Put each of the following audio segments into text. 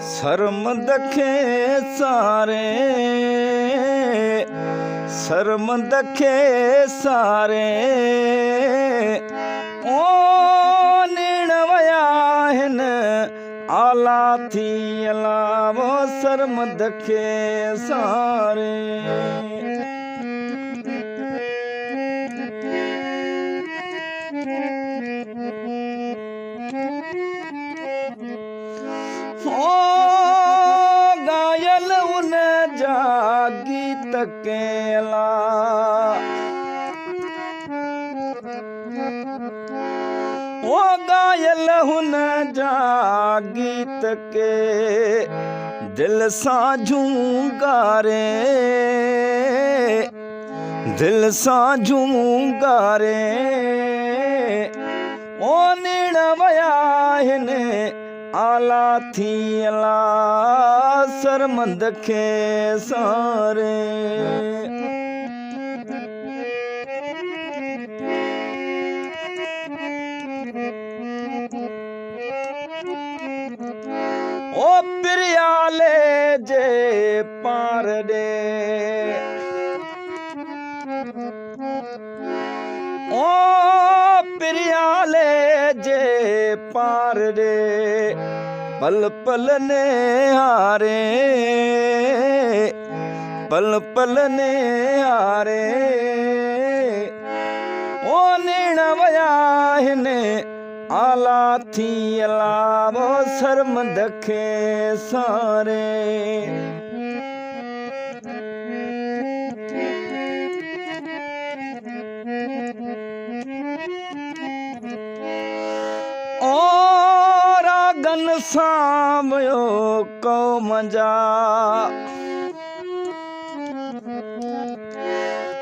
शर्म दखे सारे, शर्म दखे सारे ओ नीण वया हिन आला थी अलावो शर्म दखे सारे। ओ गायल उन जा गीत केला, ओ गायल हुन जा गीत के दिल सां झूंगारे, दिल सां झूंगारे ओ नीण वया हिन आला थी अला शर्म दखे सारे। ओ पिरियाले जे पार दे, ओ पिरियाले जे पार दे पल पल ने हारे, पल पल ने हारे ओ नीण वया हिन आला थी अलावो शर्म दखे सारे। ओ रागन सां वयो कौम जा,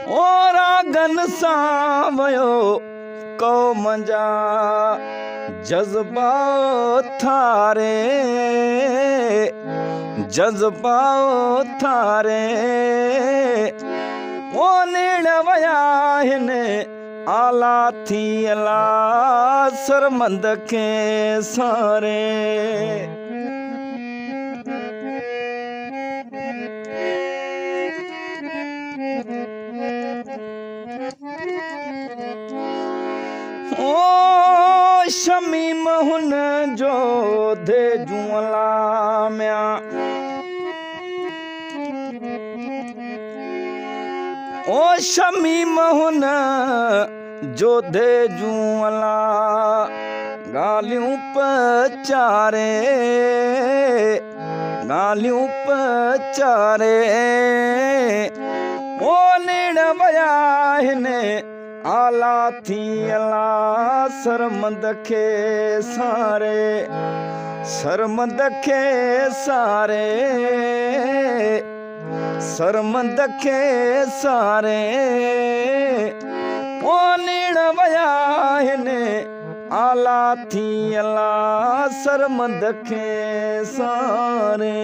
ओ रागन सां वयो कौम जा जज़्बा थारे, जज़्बा थारे ओ नीण वया हिन आला थी अला शर्म दखे सारे। ओ शमीम हुन जो दे जुअला म्या, ओ शमीम हुन जो दे जुअला गालियूं पचारे, गालियूं पचारे ओ नीण वया हिन आला थी अला शर्म दखे सारे, शर्म दखे सारे, शर्म दखे सारे ओ नीण वया हिन आला थी अला शर्म दखे सारे।